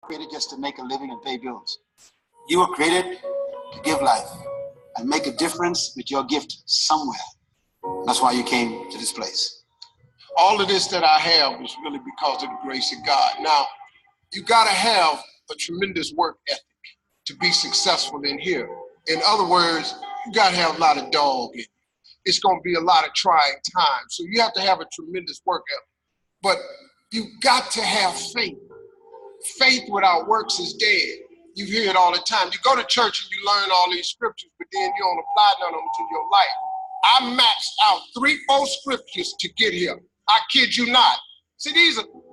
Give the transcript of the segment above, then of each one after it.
Created just to make a living and pay bills. You were created to give life and make a difference with your gift somewhere. That's why you came to this place. All of this that I have is really because of the grace of God. Now, you gotta have a tremendous work ethic to be successful in here. In other words, you gotta have a lot of dog in you. It's gonna be a lot of trying times. So you have to have a tremendous work ethic. But you got to have faith. Faith without works is dead. You hear it all the time. You go to church and you learn all these scriptures, but then you don't apply none of them to your life. I maxed out 3-4 scriptures to get here. I kid you not. See,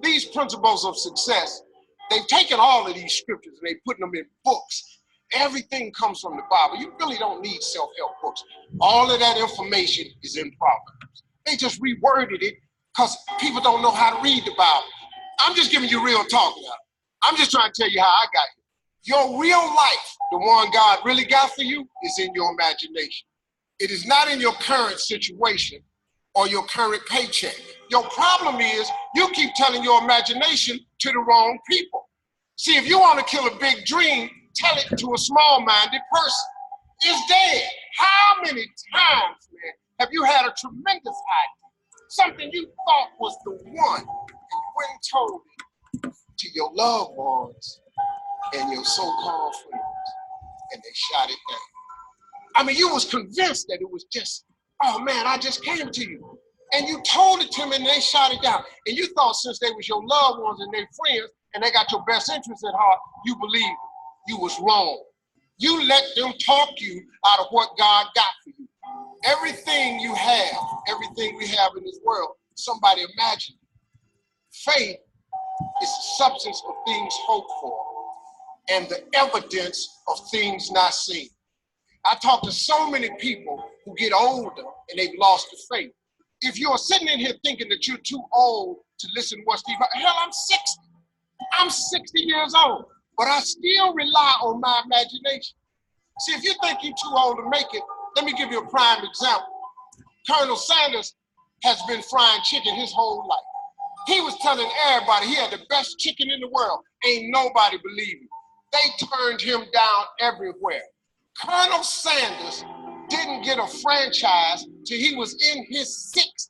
these principles of success, they've taken all of these scriptures and they put them in books. Everything comes from the Bible. You really don't need self-help books. All of that information is in Proverbs. They just reworded it because people don't know how to read the Bible. I'm just giving you real talk now. I'm just trying to tell you how I got here. Your real life, the one God really got for you, is in your imagination. It is not in your current situation or your current paycheck. Your problem is you keep telling your imagination to the wrong people. See, if you want to kill a big dream, tell it to a small-minded person. It's dead. How many times, man, have you had a tremendous idea? Something you thought was the one, and you went and told it to your loved ones and your so-called friends, and they shot it down. I mean, you was convinced that it was just, oh man, I just came to you. And you told it to them and they shot it down. And you thought since they was your loved ones and their friends and they got your best interests at heart, you believed it. You was wrong. You let them talk you out of what God got for you. Everything you have, everything we have in this world, somebody imagined. Faith is the substance of things hoped for and the evidence of things not seen. I talk to so many people who get older and they've lost the faith. If you're sitting in here thinking that you're too old to listen to what Steve, hell, I'm 60. I'm 60 years old, but I still rely on my imagination. See, if you think you're too old to make it, let me give you a prime example. Colonel Sanders has been frying chicken his whole life. He was telling everybody he had the best chicken in the world. Ain't nobody believed him. They turned him down everywhere. Colonel Sanders didn't get a franchise till he was in his 60s.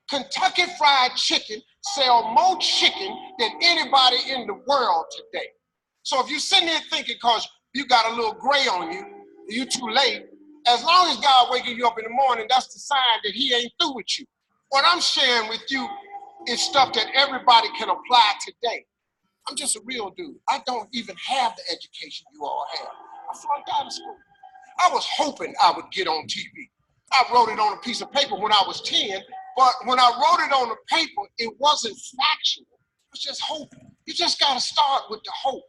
Kentucky Fried Chicken sell more chicken than anybody in the world today. So if you're sitting here thinking because you got a little gray on you, you're too late, as long as God waking you up in the morning, that's the sign that he ain't through with you. What I'm sharing with you is stuff that everybody can apply today. I'm just a real dude. I don't even have the education you all have. I flunked out of school. I was hoping I would get on TV. I wrote it on a piece of paper when I was 10, but when I wrote it on the paper, it wasn't factual. It was just hope. You just got to start with the hope.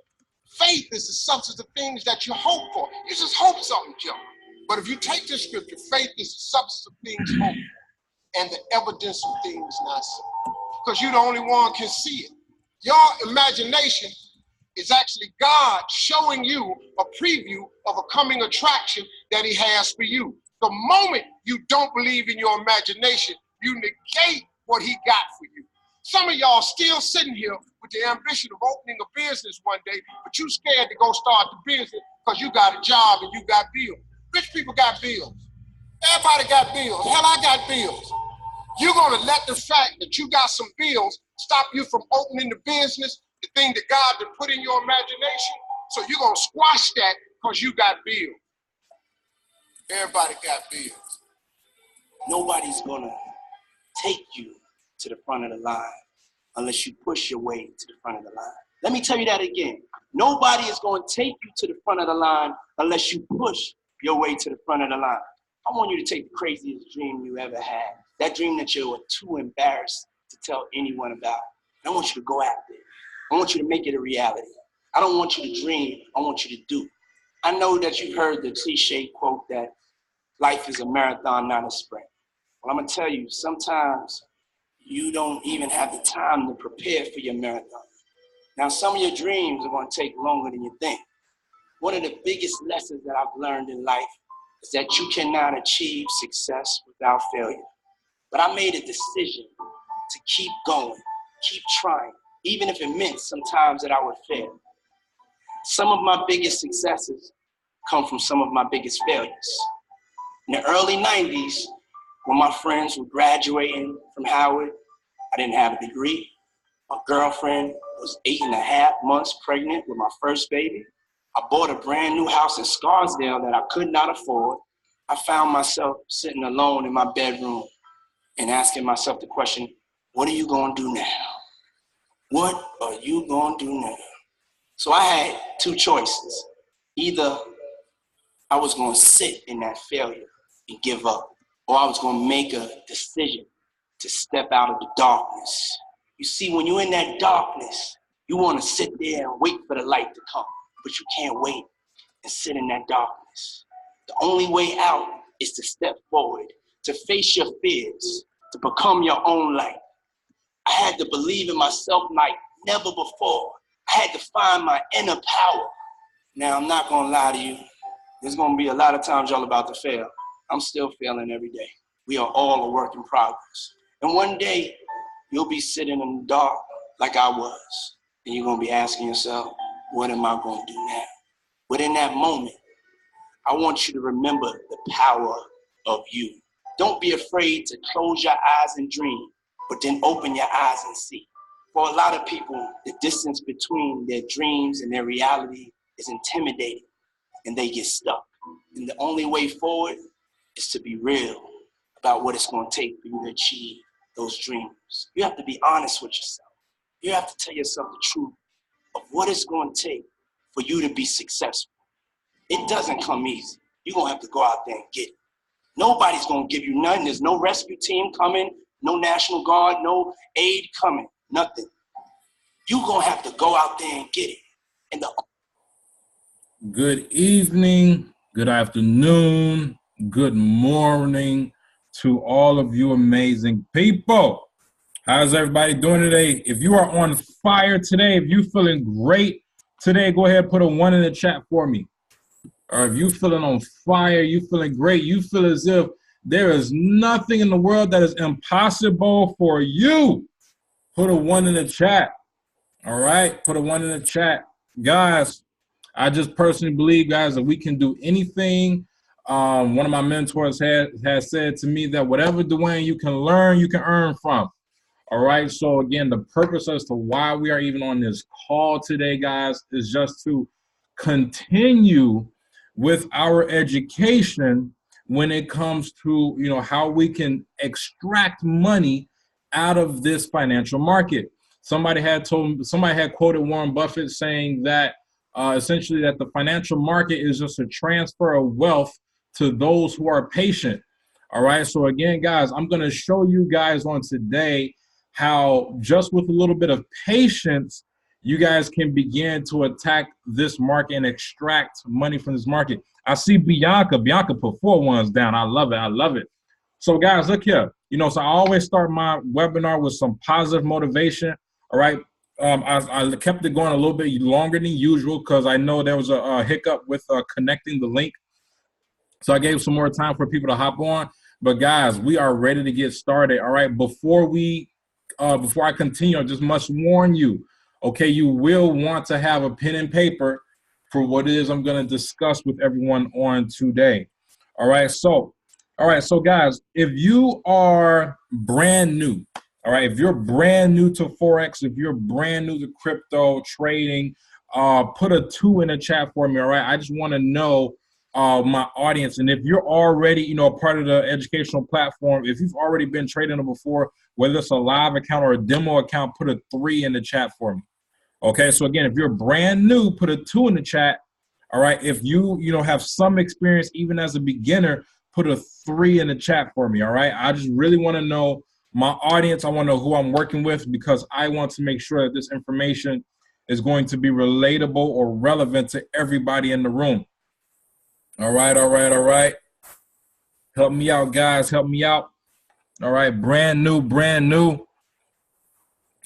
Faith is the substance of things that you hope for. You just hope something jump. But if you take this scripture, faith is the substance of things hoped for and the evidence of things not seen. Because you're the only one can see it. Your imagination is actually God showing you a preview of a coming attraction that he has for you. The moment you don't believe in your imagination, you negate what he got for you. Some of y'all still sitting here with the ambition of opening a business one day, but you scared to go start the business because you got a job and you got bills. Rich people got bills. Everybody got bills. Hell, I got bills. You're going to let the fact that you got some bills stop you from opening the business, the thing that God has put in your imagination. So you're going to squash that because you got bills. Everybody got bills. Nobody's going to take you to the front of the line unless you push your way to the front of the line. Let me tell you that again. Nobody is going to take you to the front of the line unless you push your way to the front of the line. I want you to take the craziest dream you ever had. That dream that you were too embarrassed to tell anyone about. I want you to go after it. I want you to make it a reality. I don't want you to dream. I want you to do. I know that you've heard the cliche quote that life is a marathon, not a sprint. Well, I'm going to tell you, sometimes you don't even have the time to prepare for your marathon. Now, some of your dreams are going to take longer than you think. One of the biggest lessons that I've learned in life is that you cannot achieve success without failure. But I made a decision to keep going, keep trying, even if it meant sometimes that I would fail. Some of my biggest successes come from some of my biggest failures. In the early 90s, when my friends were graduating from Howard, I didn't have a degree. My girlfriend was 8.5 months pregnant with my first baby. I bought a brand new house in Scarsdale that I could not afford. I found myself sitting alone in my bedroom and asking myself the question, what are you gonna do now? What are you gonna do now? So I had two choices. Either I was gonna sit in that failure and give up, or I was gonna make a decision to step out of the darkness. You see, when you're in that darkness, you wanna sit there and wait for the light to come, but you can't wait and sit in that darkness. The only way out is to step forward, to face your fears, to become your own light. I had to believe in myself like never before. I had to find my inner power. Now, I'm not gonna lie to you. There's gonna be a lot of times y'all about to fail. I'm still failing every day. We are all a work in progress. And one day, you'll be sitting in the dark like I was. And you're gonna be asking yourself, what am I gonna do now? But in that moment, I want you to remember the power of you. Don't be afraid to close your eyes and dream, but then open your eyes and see. For a lot of people, the distance between their dreams and their reality is intimidating, and they get stuck. And the only way forward is to be real about what it's going to take for you to achieve those dreams. You have to be honest with yourself. You have to tell yourself the truth of what it's going to take for you to be successful. It doesn't come easy. You're going to have to go out there and get it. Nobody's going to give you nothing. There's no rescue team coming, no National Guard, no aid coming, nothing. You're going to have to go out there and get it. And Good evening, good afternoon, good morning to all of you amazing people. How's everybody doing today? If you are on fire today, if you're feeling great today, go ahead and put a 1 in the chat for me. Or if you're feeling on fire, you feeling great, you feel as if there is nothing in the world that is impossible for you, put a 1 in the chat. All right, put a 1 in the chat. Guys, I just personally believe, guys, that we can do anything. One of my mentors has said to me that whatever, Dwayne, you can learn, you can earn from. All right, so again, the purpose as to why we are even on this call today, guys, is just to continue with our education when it comes to, you know, how we can extract money out of this financial market. Somebody had quoted Warren Buffett saying that essentially that the financial market is just a transfer of wealth to those who are patient. All right, so again, guys, I'm going to show you guys on today how just with a little bit of patience, you guys can begin to attack this market and extract money from this market. I see Bianca put 4 1s down. I love it. I love it. So guys, look here. You know, so I always start my webinar with some positive motivation. All right. I kept it going a little bit longer than usual because I know there was a hiccup with connecting the link. So I gave some more time for people to hop on. But guys, we are ready to get started. All right. Before I continue, I just must warn you, okay, you will want to have a pen and paper for what it is I'm going to discuss with everyone on today. All right, so guys, if you are brand new, all right, if you're brand new to Forex, if you're brand new to crypto trading, put a 2 in the chat for me, all right? I just want to know my audience. And if you're already, you know, a part of the educational platform, if you've already been trading them before, whether it's a live account or a demo account, put a 3 in the chat for me. Okay, so again, if you're brand new, put a 2 in the chat. All right, if you have some experience even as a beginner, put a 3 in the chat for me. All right, I just really want to know my audience. I want to know who I'm working with because I want to make sure that this information is going to be relatable or relevant to everybody in the room. All right, all right, all right. Help me out, guys. Help me out. All right, brand new, brand new.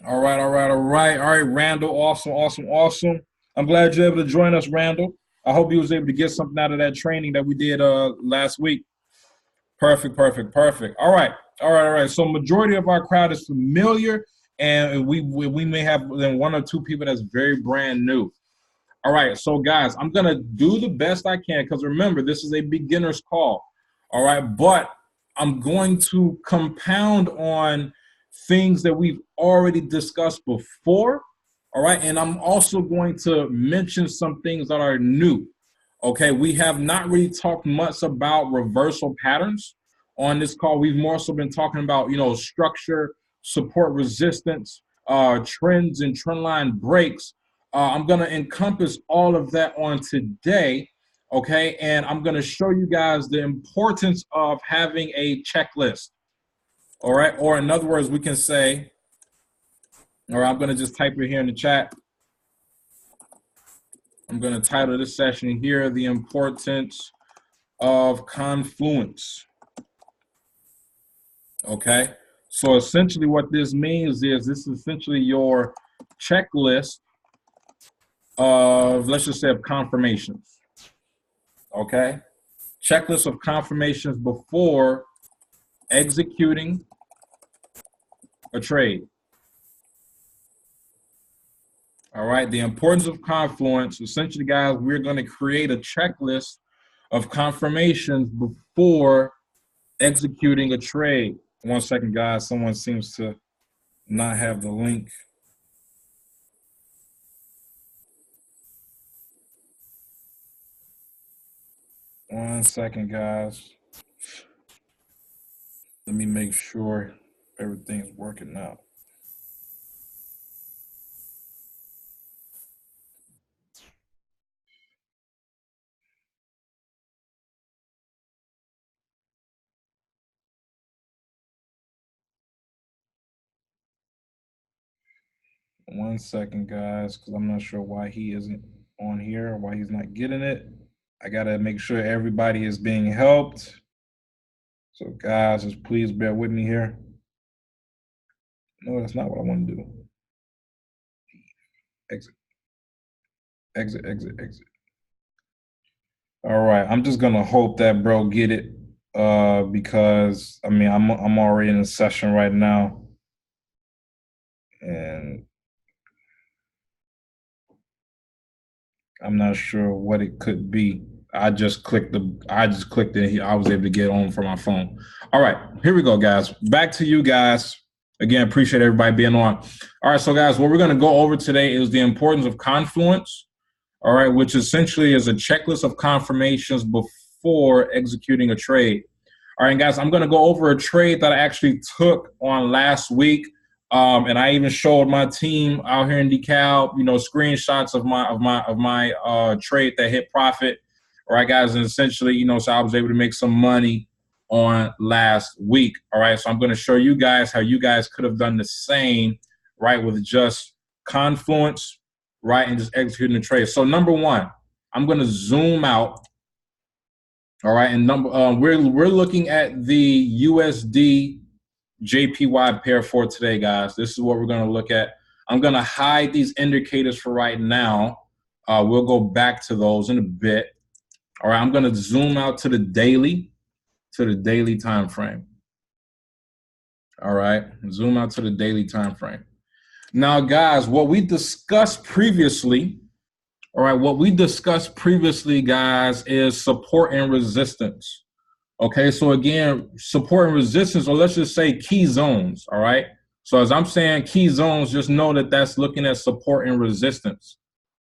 All right, all right, all right. All right, Randall, awesome, awesome, awesome. I'm glad you're able to join us, Randall. I hope you was able to get something out of that training that we did last week. Perfect, perfect, perfect. All right, all right, all right. So majority of our crowd is familiar, and we may have then 1 or 2 people that's very brand new. All right, so guys, I'm going to do the best I can because remember, this is a beginner's call. All right, but I'm going to compound on things that we've already discussed before. All right, and I'm also going to mention some things that are new. Okay, we have not really talked much about reversal patterns on this call. We've more so been talking about, structure, support, resistance, trends and trend line breaks. I'm going to encompass all of that on today, okay? And I'm going to show you guys the importance of having a checklist, all right? Or in other words, we can say, or I'm going to just type it here in the chat. I'm going to title this session here, The Importance of Confluence, okay? So essentially what this means is this is essentially your checklist of, let's just say, of confirmations, okay? Checklist of confirmations before executing a trade. All right, the importance of Confluence. Essentially, guys, we're going to create a checklist of confirmations before executing a trade. 1 second, guys. Someone seems to not have the link. One second, guys. Let me make sure everything's working out. One second, guys, because I'm not sure why he isn't on here, why he's not getting it. I got to make sure everybody is being helped. So, guys, just please bear with me here. No, that's not what I want to do. Exit. Exit, exit, exit. All right, I'm just going to hope that bro get it because, I mean, I'm already in a session right now. And I'm not sure what it could be. I just clicked it. I was able to get on from my phone. All right, here we go, guys. Back to you guys. Again, appreciate everybody being on. All right, so guys, what we're going to go over today is the importance of Confluence. All right, which essentially is a checklist of confirmations before executing a trade. All right, guys, I'm going to go over a trade that I actually took on last week. And I even showed my team out here in DeKalb, screenshots of my trade that hit profit. All right, guys, and essentially, so I was able to make some money on last week. All right, so I'm going to show you guys how you guys could have done the same, right, with just Confluence, right, and just executing the trade. So number one, I'm going to zoom out. All right, and we're looking at the USD JPY pair for today, guys. This is what we're going to look at. I'm going to hide these indicators for right now. We'll go back to those in a bit. All right, I'm going to zoom out to the daily time frame. All right, zoom out to the daily time frame. Now, guys, what we discussed previously, guys, is support and resistance. Okay, so again, support and resistance, or let's just say key zones, all right? So as I'm saying key zones, just know that that's looking at support and resistance,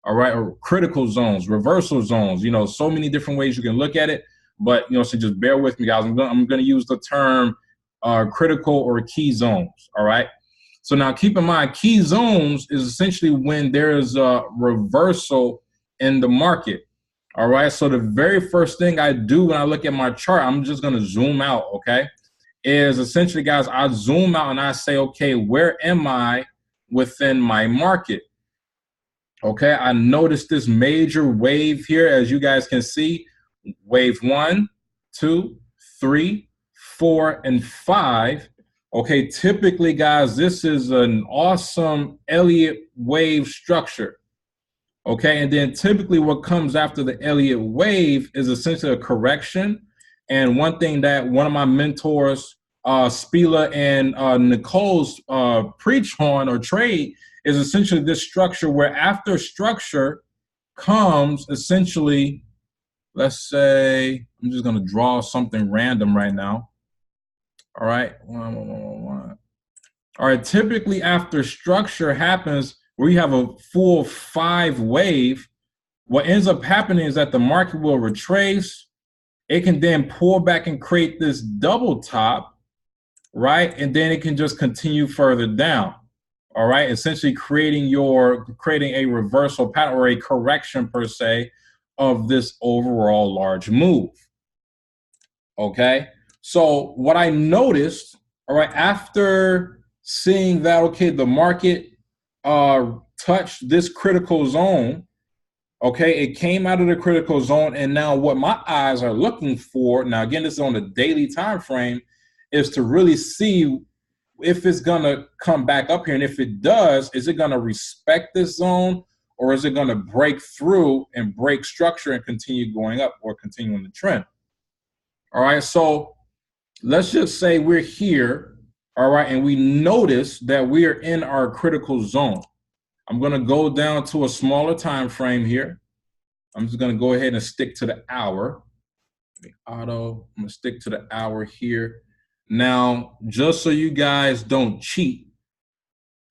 all right? Or critical zones, reversal zones, so many different ways you can look at it. But, so just bear with me, guys. I'm going to use the term critical or key zones, all right? So now keep in mind, key zones is essentially when there is a reversal in the market. All right, so the very first thing I do when I look at my chart, I'm just going to zoom out, okay, is essentially, guys, I zoom out and I say, okay, where am I within my market? Okay, I noticed this major wave here, as you guys can see, wave 1, 2, 3, 4, and 5. Okay, typically, guys, this is an awesome Elliott wave structure. Okay, and then typically what comes after the Elliott wave is essentially a correction. And one thing that one of my mentors, Spila and Nicole's preach on or trade is essentially this structure where after structure, comes essentially, let's say, I'm just going to draw something random right now. All right. All right. Typically, after structure happens, where you have a full 5 wave, what ends up happening is that the market will retrace. It can then pull back and create this double top, right? And then it can just continue further down. All right. Essentially creating a reversal pattern or a correction per se of this overall large move. Okay. So what I noticed, all right, after seeing that, okay, the market touched this critical zone. Okay, it came out of the critical zone, and now what my eyes are looking for, now again, this is on a daily time frame, is to really see if it's gonna come back up here, and if it does, is it gonna respect this zone, or is it gonna break through and break structure and continue going up or continuing the trend? All right, so let's just say we're here, all right, and we notice that we are in our critical zone. I'm gonna go down to a smaller time frame here. I'm just gonna go ahead and stick to the hour. I'm gonna stick to the hour here. Now, just so you guys don't cheat,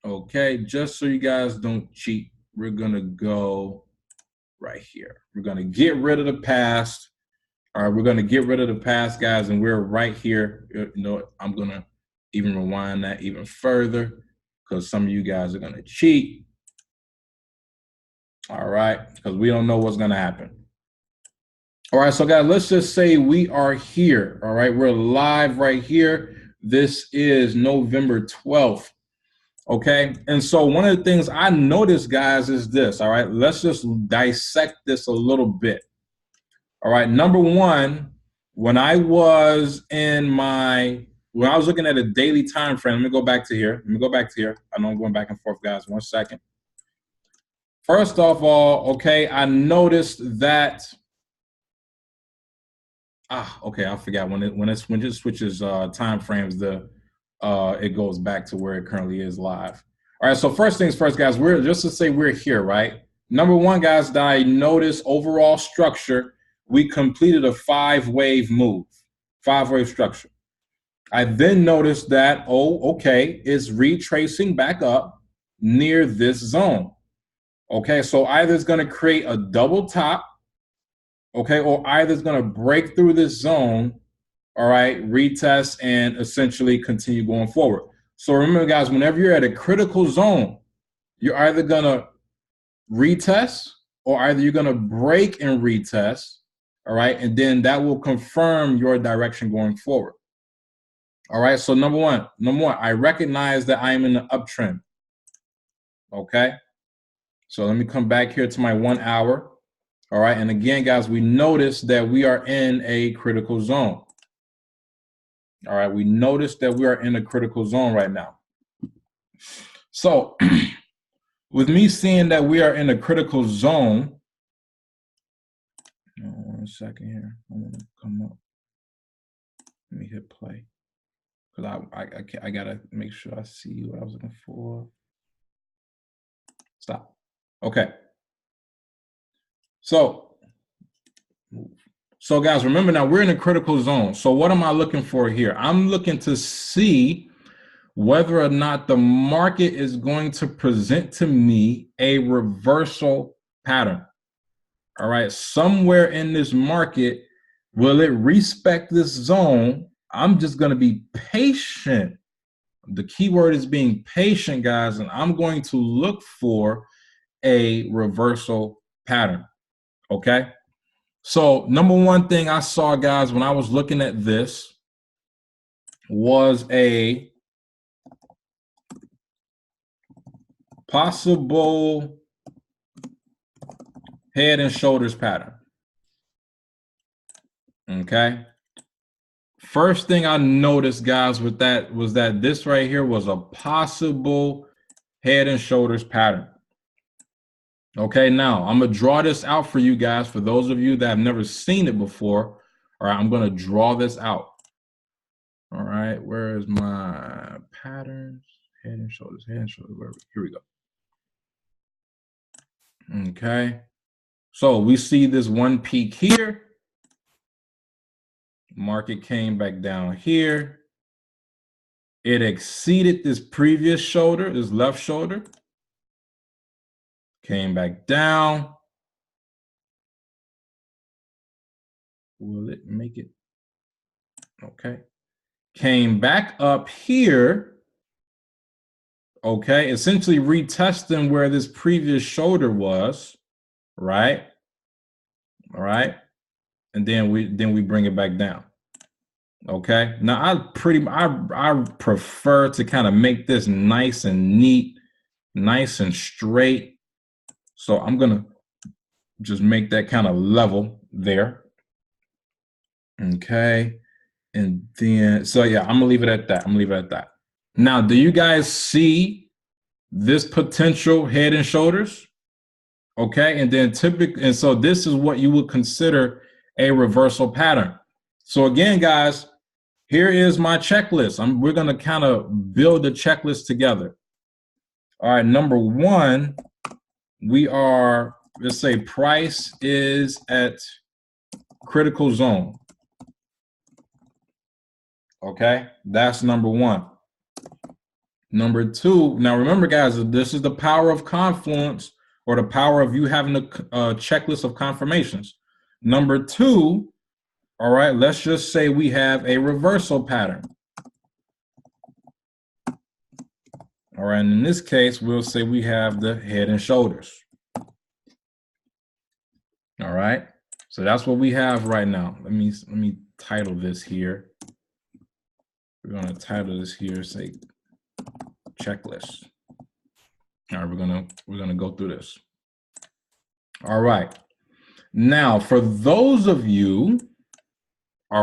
okay, just so you guys don't cheat, we're gonna go right here. We're gonna get rid of the past. All right, we're gonna get rid of the past, guys, and we're right here. You know, I'm gonna even rewind that even further because some of you guys are gonna cheat. All right, because we don't know what's gonna happen. All right, so guys, let's just say we are here. All right, we're live right here. This is November 12th. Okay, and so one of the things I noticed, guys, is this. All right, let's just dissect this a little bit. All right, number one, when I was looking at a daily time frame, let me go back to here. I know I'm going back and forth, guys. 1 second. First of all, okay, I noticed that. Okay, I forgot when it switches time frames, it goes back to where it currently is live. All right, so first things first, guys. We're here, right? Number one, guys, that I noticed overall structure. We completed a 5-wave move, 5-wave structure. I then noticed that, it's retracing back up near this zone. Okay, so either it's going to create a double top, okay, or either it's going to break through this zone, all right, retest, and essentially continue going forward. So remember, guys, whenever you're at a critical zone, you're either going to retest or either you're going to break and retest, all right, and then that will confirm your direction going forward. All right, so number one, I recognize that I am in an uptrend. Okay, so let me come back here to my 1 hour. All right, and again, guys, we notice that we are in a critical zone. All right, we notice that we are in a critical zone right now. So with me seeing that we are in a critical zone, 1 second here, I'm gonna come up. Let me hit play because I gotta make sure I see what I was looking for. Stop. Okay. So guys, remember now we're in a critical zone. So what am I looking for here? I'm looking to see whether or not the market is going to present to me a reversal pattern. All right, somewhere in this market, will it respect this zone? I'm just going to be patient. The key word is being patient, guys, and I'm going to look for a reversal pattern. Okay, so number one thing I saw, guys, when I was looking at this was a possible head and shoulders pattern. Okay. First thing I noticed, guys, with that was that this right here was a possible head and shoulders pattern. Okay, now I'm gonna draw this out for you guys. For those of you that have never seen it before, all right, I'm gonna draw this out. All right, where is my patterns? Head and shoulders, here we go. Okay. So we see this one peak here. Market came back down here. It exceeded this previous shoulder, this left shoulder. Came back down. Will it make it? Okay. Came back up here. Okay. Essentially retesting where this previous shoulder was. Right. All right. And then we bring it back down. Okay. Now I prefer to kind of make this nice and neat, nice and straight. So I'm gonna just make that kind of level there. Okay. And then so yeah, I'm gonna leave it at that. Now, do you guys see this potential head and shoulders? Okay, and then so this is what you would consider a reversal pattern. So again, guys, here is my checklist. We're going to kind of build a checklist together. All right, number one, let's say price is at critical zone. Okay, that's number one. Number two, now remember, guys, this is the power of Confluence, or the power of you having a checklist of confirmations. Number two, all right, let's just say we have a reversal pattern. All right, and in this case, we'll say we have the head and shoulders. All right, so that's what we have right now. Let me title this here. We're going to title this here, say checklist. All right, we're gonna go through this. All right. Now, for those of you who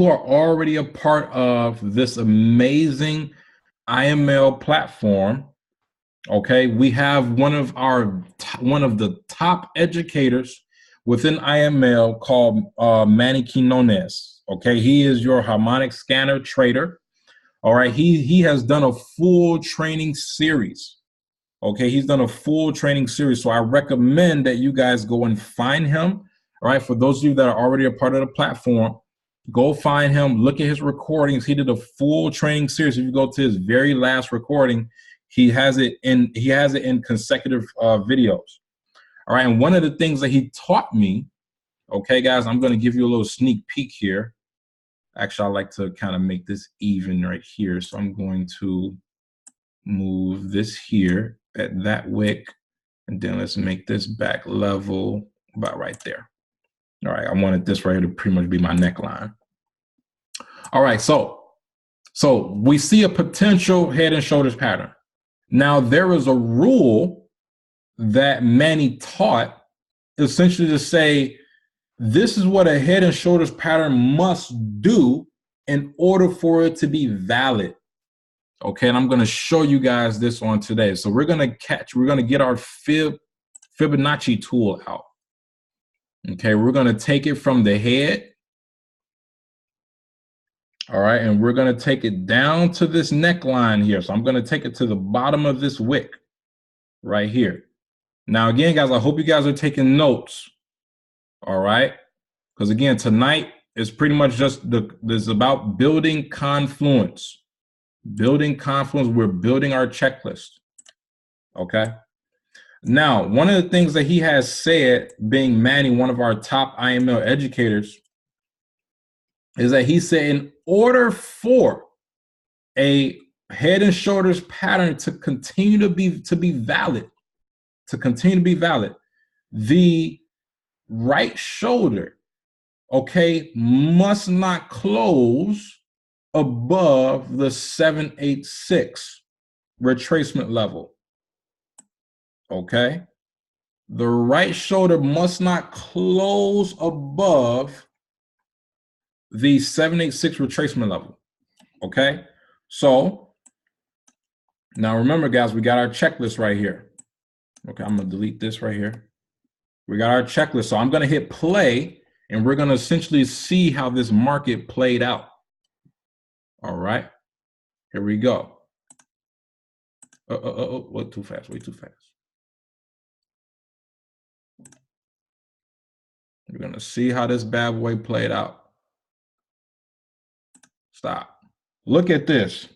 are already a part of this amazing IML platform, okay, we have one of the top educators within IML called Manny Quinones. Okay, he is your harmonic scanner trader. All right, he has done a full training series. Okay, he's done a full training series. So I recommend that you guys go and find him. All right, for those of you that are already a part of the platform, go find him, look at his recordings. He did a full training series. If you go to his very last recording, he has it in consecutive videos. All right, and one of the things that he taught me, okay, guys, I'm going to give you a little sneak peek here. Actually, I like to kind of make this even right here. So I'm going to move this here at that wick, and then let's make this back level about right there. All right, I wanted this right here to pretty much be my neckline. All right, so we see a potential head and shoulders pattern. Now, there is a rule that Manny taught, essentially to say, this is what a head and shoulders pattern must do in order for it to be valid. Okay, and I'm going to show you guys this on today. So we're going to get our Fibonacci tool out. Okay, we're going to take it from the head. All right, and we're going to take it down to this neckline here. So I'm going to take it to the bottom of this wick right here. Now, again, guys, I hope you guys are taking notes. All right, because again, tonight is pretty much just this about building Confluence. Building Confluence, we're building our checklist. Okay. Now, one of the things that he has said, being Manny, one of our top IML educators, is that he said in order for a head and shoulders pattern to continue to be valid, the right shoulder, okay, must not close above the 786 retracement level. Okay, the right shoulder must not close above the 786 retracement level. Okay, so now remember, guys, we got our checklist right here. Okay, I'm gonna delete this right here. We got our checklist, so I'm gonna hit play, and we're gonna essentially see how this market played out. All right, here we go. Way too fast, way too fast. We're going to see how this bad boy played out. Stop. Look at this.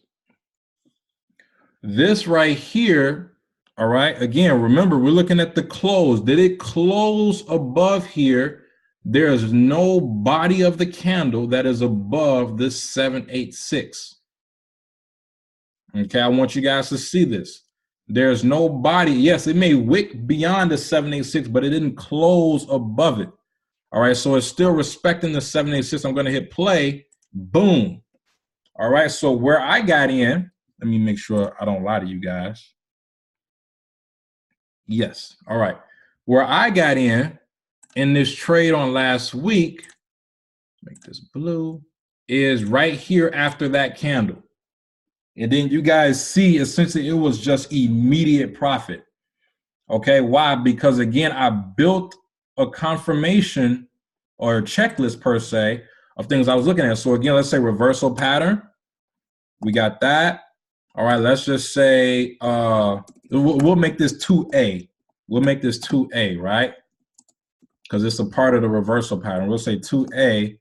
This right here, all right, again, remember, we're looking at the close. Did it close above here? There is no body of the candle that is above this 786. Okay, I want you guys to see this. There's no body. Yes, it may wick beyond the 786, but it didn't close above it. All right, so it's still respecting the 786. I'm going to hit play. Boom. All right, so where I got in, let me make sure I don't lie to you guys. Yes, all right. Where I got in this trade on last week, make this blue, is right here after that candle. And then you guys see, essentially, it was just immediate profit. Okay, why? Because again, I built a confirmation or a checklist per se of things I was looking at. So again, let's say reversal pattern. We got that. All right, let's just say we'll make this 2A. We'll make this 2A, right? Because it's a part of the reversal pattern. We'll say 2A.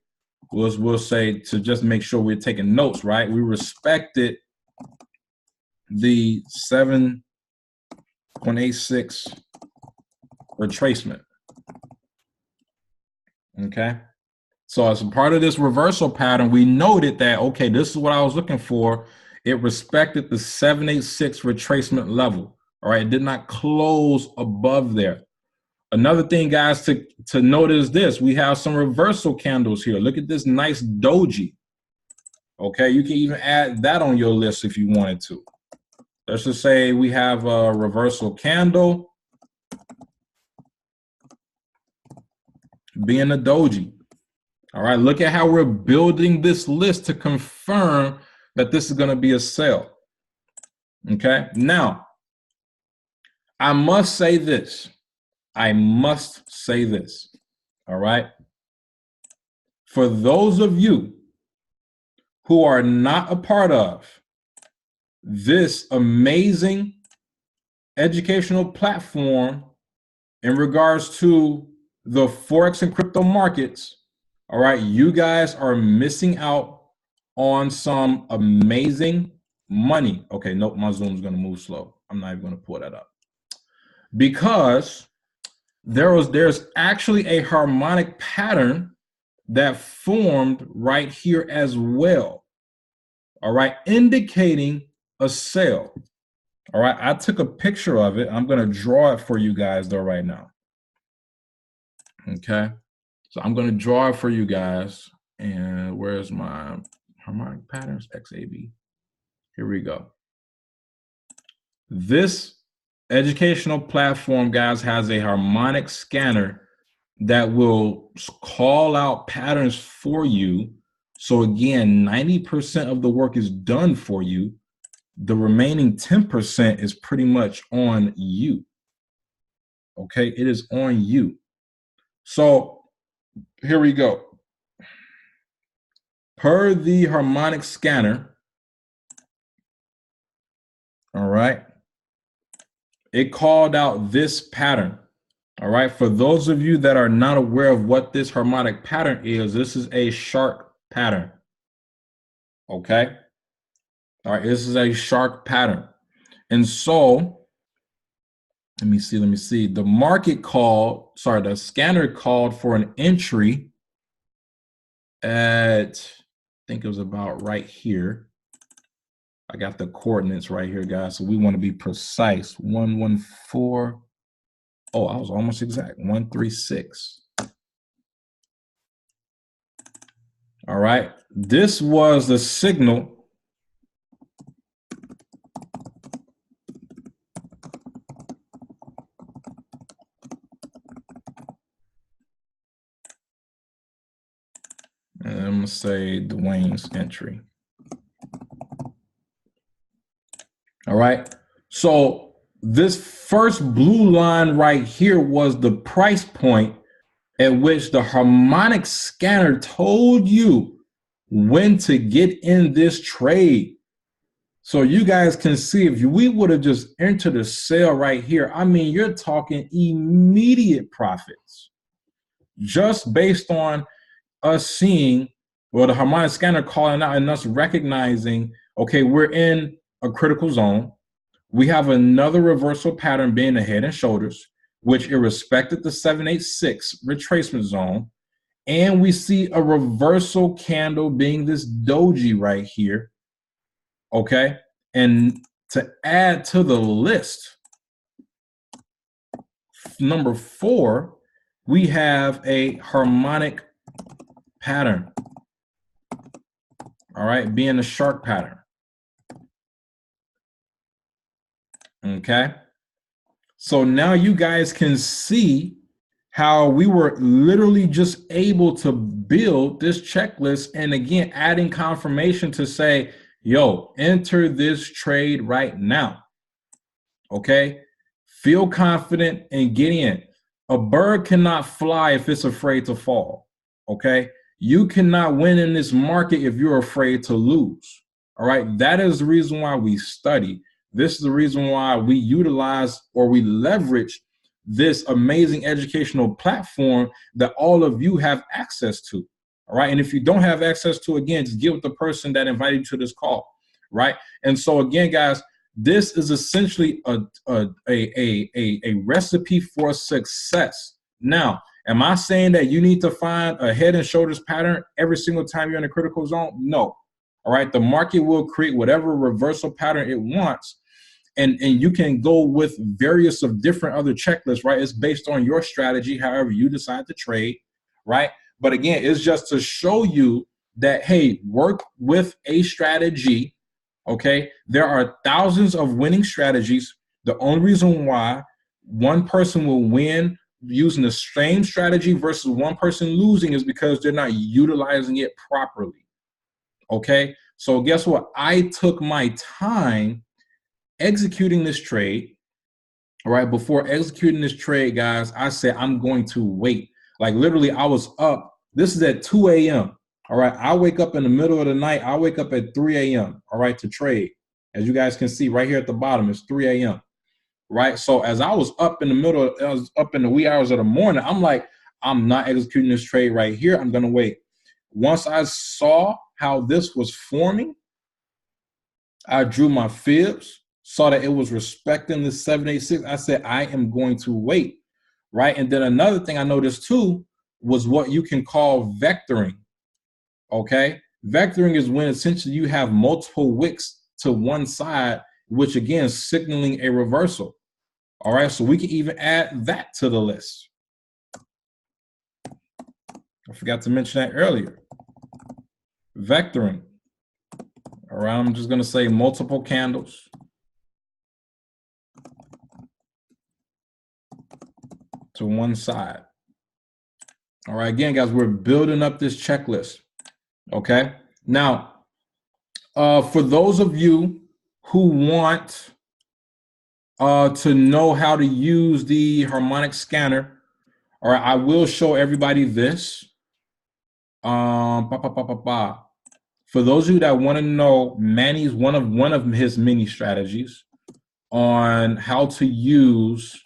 We'll say, to just make sure we're taking notes, right? We respected the 7.86 retracement. Okay. So as a part of this reversal pattern, we noted that, okay, this is what I was looking for. It respected the 786 retracement level. All right. It did not close above there. Another thing, guys, to note is this. We have some reversal candles here. Look at this nice doji. Okay. You can even add that on your list if you wanted to. Let's just say we have a reversal candle being a doji. All right, look at how we're building this list to confirm that this is going to be a sell. Okay, now, I must say this. I must say this. All right. For those of you who are not a part of this amazing educational platform in regards to the Forex and crypto markets, all right, you guys are missing out on some amazing money. Okay, nope, my Zoom is going to move slow. I'm not even going to pull that up. Because there's actually a harmonic pattern that formed right here as well. All right, indicating a sale. All right, I took a picture of it. I'm going to draw it for you guys though right now. Okay, so I'm going to draw it for you guys. And where's my harmonic patterns? XAB. Here we go. This educational platform, guys, has a harmonic scanner that will call out patterns for you. So again, 90% of the work is done for you. The remaining 10% is pretty much on you. Okay, it is on you. So here we go. Per the harmonic scanner, all right, it called out this pattern. All right, for those of you that are not aware of what this harmonic pattern is, this is a shark pattern. Okay. All right, this is a shark pattern. And so, let me see. The market called, the scanner called for an entry at, I think it was about right here. I got the coordinates right here, guys. So we want to be precise. 114. Oh, I was almost exact. 136. All right. This was the signal and I'm going to say Dwayne's entry. All right. So this first blue line right here was the price point at which the harmonic scanner told you when to get in this trade. So you guys can see, if we would have just entered a sale right here, I mean, you're talking immediate profits. just based on us seeing, well, the harmonic scanner calling out and us recognizing, okay, we're in a critical zone. We have another reversal pattern being the head and shoulders, which it respected the 786 retracement zone. And we see a reversal candle being this doji right here. Okay. And to add to the list, number 4, we have a harmonic pattern. All right, being a shark pattern. Okay. So now you guys can see how we were literally just able to build this checklist, and again, adding confirmation to say, yo, enter this trade right now. Okay. Feel confident and get in. A bird cannot fly if it's afraid to fall. Okay. You cannot win in this market if you're afraid to lose. All right. That is the reason why we study. This is the reason why we utilize or we leverage this amazing educational platform that all of you have access to. All right. And if you don't have access to, again, just get with the person that invited you to this call. Right. And so again, guys, this is essentially a recipe for success. Now, am I saying that you need to find a head and shoulders pattern every single time you're in a critical zone? No. All right. The market will create whatever reversal pattern it wants. And you can go with various of different other checklists, right? It's based on your strategy, however you decide to trade, right? But again, it's just to show you that, hey, work with a strategy, okay? There are thousands of winning strategies. The only reason why one person will win using the same strategy versus one person losing is because they're not utilizing it properly, okay? So guess what? I took my time executing this trade. All right, before executing this trade, guys, I said I'm going to wait. Like literally, I was up. This is at 2 a.m. All right, I wake up in the middle of the night. I wake up at 3 a.m. All right, to trade. As you guys can see right here at the bottom, it's 3 a.m. Right. So as I was up in the middle, I was up in the wee hours of the morning. I'm like, I'm not executing this trade right here. I'm gonna wait. Once I saw how this was forming, I drew my fibs. Saw that it was respecting the 786. I said, I am going to wait, right? And then another thing I noticed too was what you can call vectoring, okay? Vectoring is when essentially you have multiple wicks to one side, which again is signaling a reversal, all right? So we can even add that to the list. I forgot to mention that earlier. Vectoring, all right? I'm just gonna say multiple candles. To one side. All right, again, guys, we're building up this checklist. Okay. Now, for those of you who want to know how to use the harmonic scanner, all right, I will show everybody this. For those of you that want to know Manny's one of his mini strategies on how to use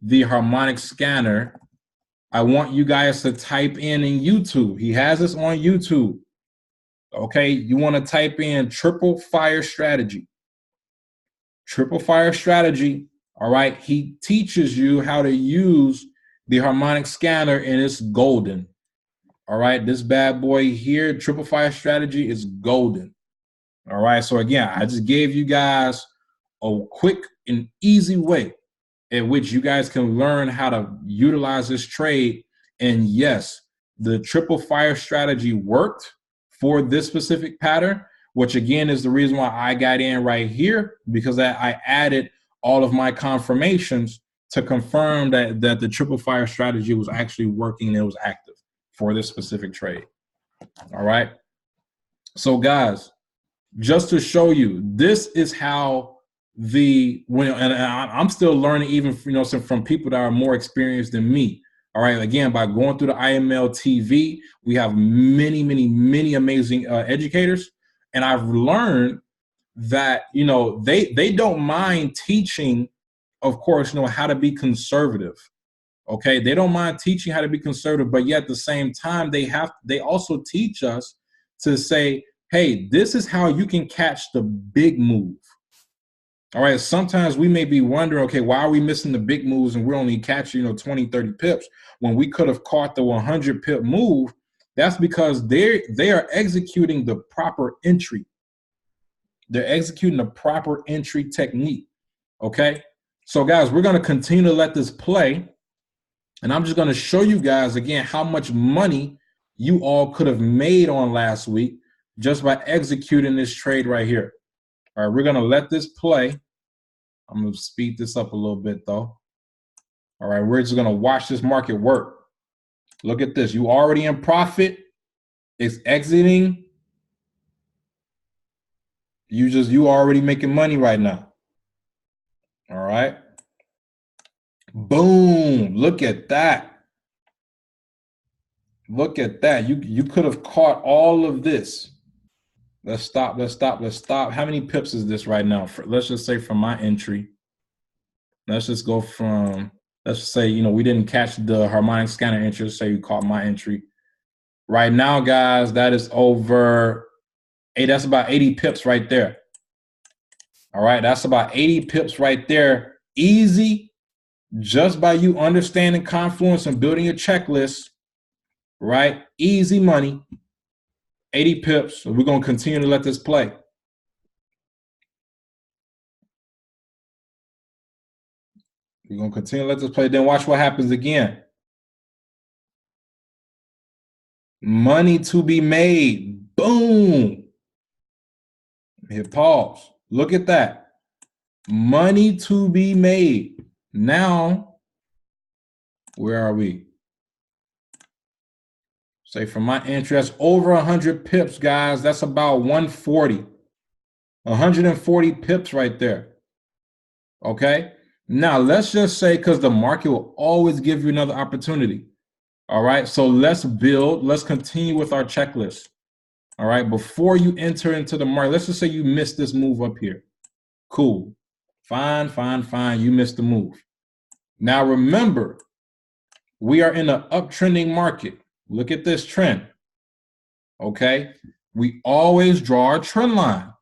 the harmonic scanner, I want you guys to type in YouTube. He has this on YouTube. Okay, you want to type in triple fire strategy. Triple fire strategy. All right, he teaches you how to use the harmonic scanner, and it's golden. All right, this bad boy here, triple fire strategy, is golden. All right, so again, I just gave you guys a quick and easy way in which you guys can learn how to utilize this trade. And yes, the triple fire strategy worked for this specific pattern, which again is the reason why I got in right here, because I added all of my confirmations to confirm that the triple fire strategy was actually working and it was active for this specific trade. All right. So guys, just to show you, this is how and I'm still learning, even from people that are more experienced than me. All right, again, by going through the IML TV, we have many amazing educators, and I've learned that they don't mind teaching, of course, how to be conservative. Okay, they don't mind teaching how to be conservative, but yet at the same time, they also teach us to say, hey, this is how you can catch the big move. All right, sometimes we may be wondering, okay, why are we missing the big moves and we're only catching, 20, 30 pips when we could have caught the 100 pip move? That's because they are executing the proper entry. They're executing the proper entry technique. Okay, so guys, we're going to continue to let this play. And I'm just going to show you guys again how much money you all could have made on last week just by executing this trade right here. All right, we're going to let this play. I'm going to speed this up a little bit though. All right, we're just going to watch this market work. Look at this. You already in profit. It's exiting. You already making money right now. All right. Boom. Look at that. Look at that. You could have caught all of this. Let's stop. How many pips is this right now? Let's just say from my entry. Let's just go from, let's just say, we didn't catch the harmonic scanner entry. Let's say you caught my entry. Right now, guys, that is over, that's about 80 pips right there. All right, that's about 80 pips right there. Easy, just by you understanding Confluence and building your checklist, right? Easy money, 80 pips. So we're going to continue to let this play. We're going to continue to let this play. Then watch what happens again. Money to be made. Boom. Hit pause. Look at that. Money to be made. Now, where are we? Say from my entry, that's over 100 pips, guys. That's about 140. 140 pips right there. Okay? Now, let's just say, because the market will always give you another opportunity. All right? So let's continue with our checklist. All right? Before you enter into the market, let's just say you missed this move up here. Cool. Fine. You missed the move. Now, remember, we are in an uptrending market. Look at this trend. Okay? We always draw a trend line.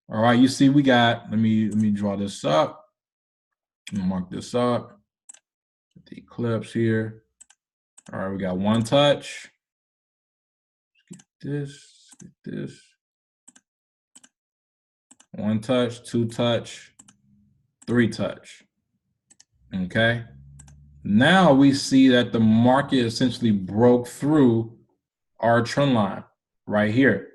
All right, you see we got, let me draw this up. Let me mark this up. The eclipse here. All right, we got one touch. Get this. One touch, two touch, three touch. Okay? Now we see that the market essentially broke through our trend line right here.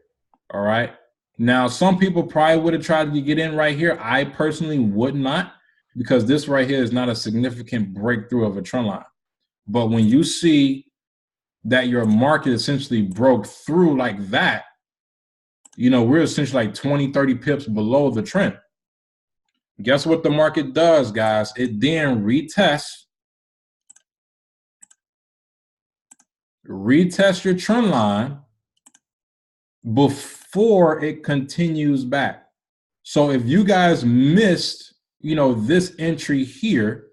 All right? Now, some people probably would have tried to get in right here. I personally would not, because this right here is not a significant breakthrough of a trend line. But when you see that your market essentially broke through like that, we're essentially like 20, 30 pips below the trend. Guess what the market does, guys? It then retests your trend line before it continues back. So if you guys missed, this entry here,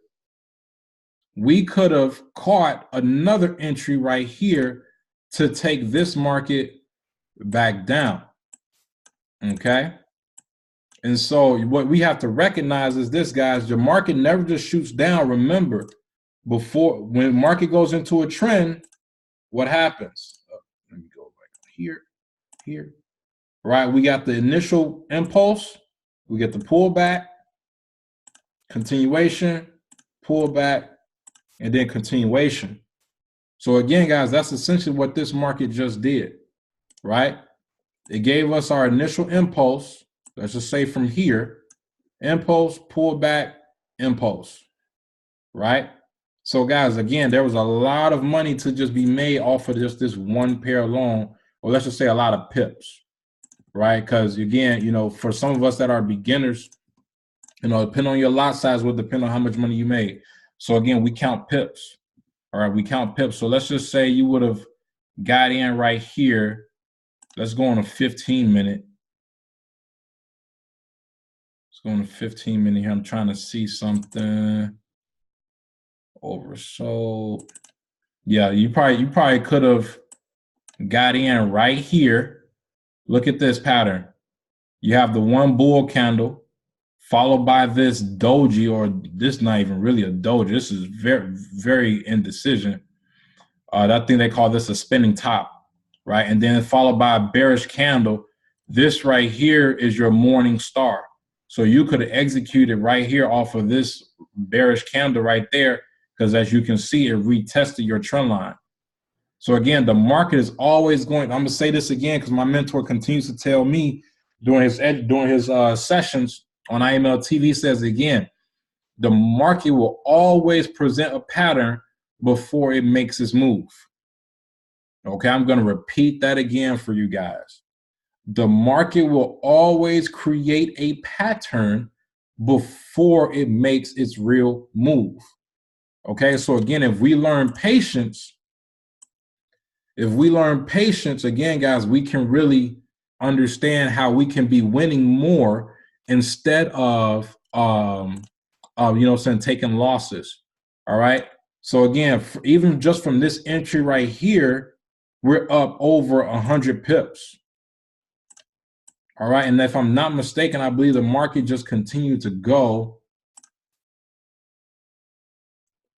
we could have caught another entry right here to take this market back down. Okay? And so what we have to recognize is this, guys, the market never just shoots down. Remember, when market goes into a trend, what happens? Let me go back here. Right, we got the initial impulse, we get the pullback, continuation, pullback, and then continuation. So again, guys, that's essentially what this market just did, right? It gave us our initial impulse, let's just say from here, impulse, pullback, impulse, right? So guys, again, there was a lot of money to just be made off of just this one pair alone, or let's just say a lot of pips. Right? Because again, for some of us that are beginners, depending on your lot size will depend on how much money you made. So again, we count pips. All right, we count pips. So let's just say you would have got in right here. Let's go on a 15-minute. Let's go on a 15-minute here. I'm trying to see something. Oversold. Yeah, you probably could have got in right here. Look at this pattern. You have the one bull candle followed by this doji, or this not even really a doji. This is very, very indecision. That thing they call this a spinning top, right? And then followed by a bearish candle. This right here is your morning star. So you could have executed right here off of this bearish candle right there, because as you can see, it retested your trend line. So again, the market is always going. I'm gonna say this again because my mentor continues to tell me during his sessions on IML TV. Says again, the market will always present a pattern before it makes its move. Okay, I'm going to repeat that again for you guys. The market will always create a pattern before it makes its real move. Okay, so again, if we learn patience, again, guys, we can really understand how we can be winning more instead of taking losses. All right. So again, even just from this entry right here, we're up over 100 pips. All right. And if I'm not mistaken, I believe the market just continued to go.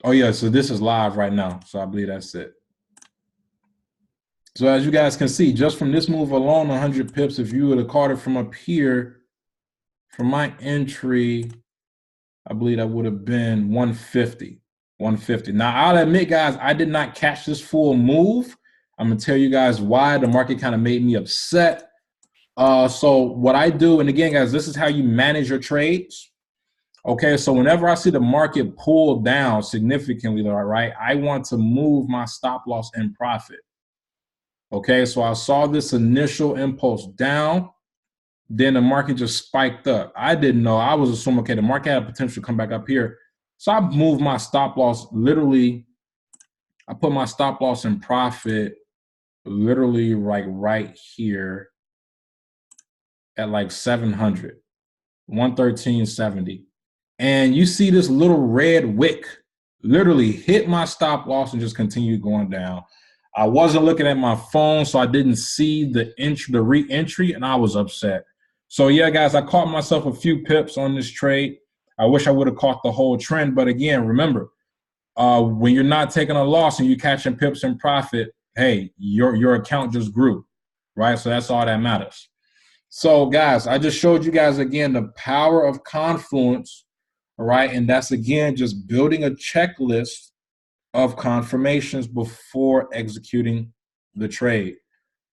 Oh, yeah. So this is live right now. So I believe that's it. So as you guys can see, just from this move alone, 100 pips, if you would have caught it from up here, from my entry, I believe that would have been 150. 150. Now, I'll admit, guys, I did not catch this full move. I'm going to tell you guys why. The market kind of made me upset. So what I do, and again, guys, this is how you manage your trades. Okay, so whenever I see the market pull down significantly, all right, I want to move my stop loss and profit. Okay, so I saw this initial impulse down. Then the market just spiked up. I didn't know. I was assuming, okay, the market had potential to come back up here. So I moved my stop loss literally. I put my stop loss in profit literally like right here at like 700, 113.70. And you see this little red wick literally hit my stop loss and just continued going down. I wasn't looking at my phone, so I didn't see the re-entry, and I was upset. So yeah, guys, I caught myself a few pips on this trade. I wish I would have caught the whole trend, but again, remember, when you're not taking a loss and you're catching pips in profit, hey, your account just grew, right? So that's all that matters. So guys, I just showed you guys again the power of Confluence, all right? And that's again just building a checklist of confirmations before executing the trade.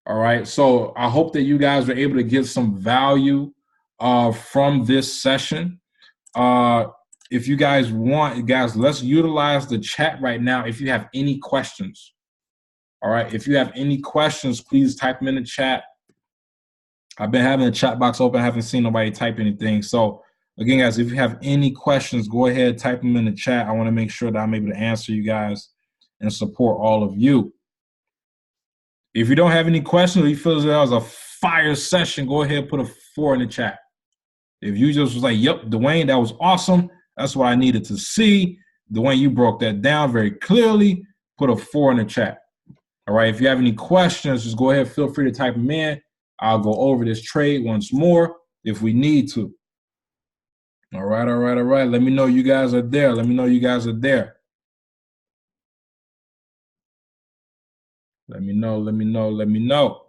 All right. So I hope that you guys were able to get some value from this session. If you guys want, guys, let's utilize the chat right now if you have any questions. All right. If you have any questions, please type them in the chat. I've been having the chat box open. I haven't seen nobody type anything. So again, guys, if you have any questions, go ahead, type them in the chat. I want to make sure that I'm able to answer you guys and support all of you. If you don't have any questions, or you feel as though that was a fire session, go ahead and put a 4 in the chat. If you just was like, yep, Dwayne, that was awesome. That's what I needed to see. Dwayne, you broke that down very clearly. Put a 4 in the chat. All right. If you have any questions, just go ahead. Feel free to type them in. I'll go over this trade once more if we need to. All right. All right. All right. Let me know you guys are there. Let me know you guys are there. Let me know. Let me know. Let me know.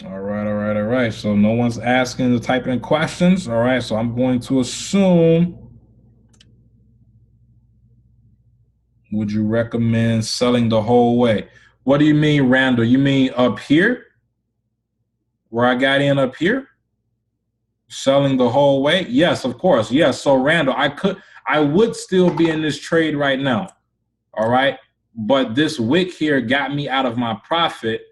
All right, all right, all right. So no one's asking to type in questions. All right, so I'm going to assume, would you recommend selling the whole way? What do you mean, Randall? You mean up here? Where I got in up here? Selling the whole way? Yes, of course. Yes. So Randall, I would still be in this trade right now. All right. But this wick here got me out of my profit.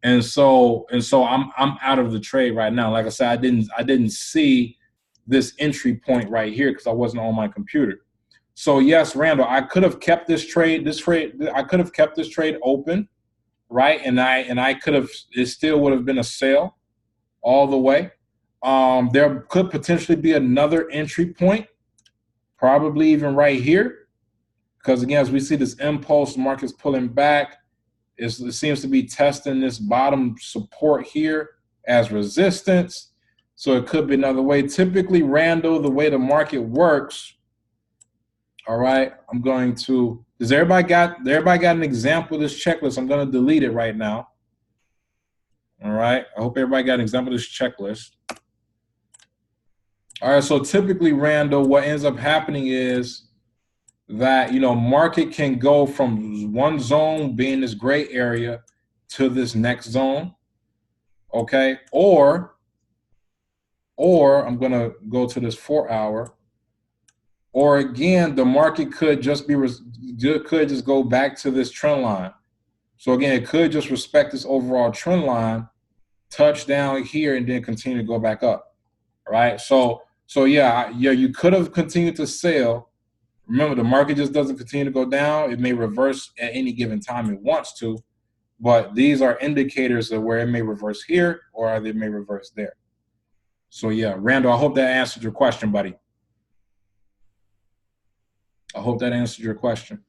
And so I'm out of the trade right now. Like I said, I didn't see this entry point right here because I wasn't on my computer. So yes, Randall, I could have kept this trade. I could have kept this trade open, right? And I could have. It still would have been a sale all the way. There could potentially be another entry point, probably even right here, because again, as we see this impulse, market's pulling back. It seems to be testing this bottom support here as resistance. So it could be another way. Typically, Randall, the way the market works, all right, I'm going to, does everybody got an example of this checklist? I'm going to delete it right now. All right, I hope everybody got an example of this checklist. All right, so typically, Randall, what ends up happening is that, you know, market can go from one zone being this gray area to this next zone, okay? Or I'm gonna go to this 4 hour, or again, the market could just go back to this trend line. So again, it could just respect this overall trend line, touch down here, and then continue to go back up, right? So yeah, you could have continued to sell. Remember, the market just doesn't continue to go down. It may reverse at any given time it wants to, but these are indicators of where it may reverse here or it may reverse there. So yeah, Randall, I hope that answered your question, buddy. I hope that answered your question.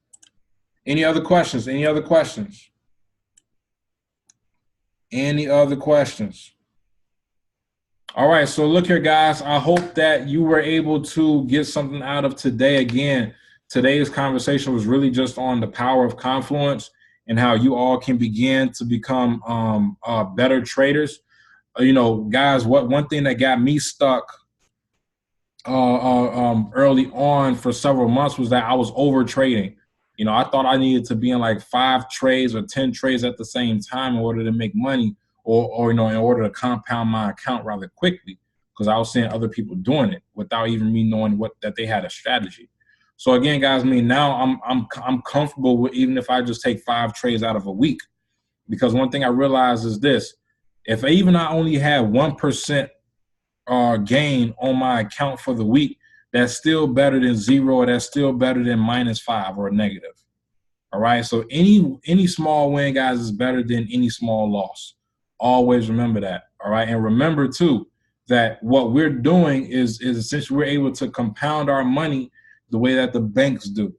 Any other questions? Any other questions? Any other questions? All right, so look here, guys. I hope that you were able to get something out of today. Again, today's conversation was really just on the power of Confluence and how you all can begin to become better traders. You know, guys, one thing that got me stuck early on for several months was that I was over trading. You know, I thought I needed to be in like 5 trades or 10 trades at the same time in order to make money, or you know, in order to compound my account rather quickly, because I was seeing other people doing it without even me knowing that they had a strategy. So again, guys, I mean, now I'm comfortable with, even if I just take 5 trades out of a week, because one thing I realized is this: if even I only had 1% gain on my account for the week, that's still better than 0, or that's still better than -5 or a negative. All right. So any small win, guys, is better than any small loss. Always remember that. All right. And remember too that what we're doing is essentially we're able to compound our money the way that the banks do.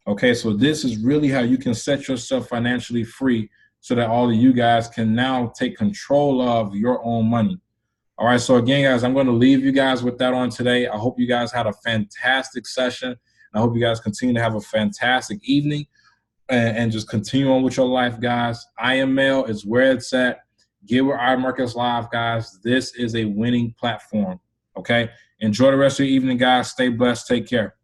Okay. So this is really how you can set yourself financially free, so that all of you guys can now take control of your own money. All right, so again, guys, I'm going to leave you guys with that on today. I hope you guys had a fantastic session. I hope you guys continue to have a fantastic evening, and just continue on with your life, guys. IML is where it's at. Get with iMarkets Live, guys. This is a winning platform, okay? Enjoy the rest of your evening, guys. Stay blessed. Take care.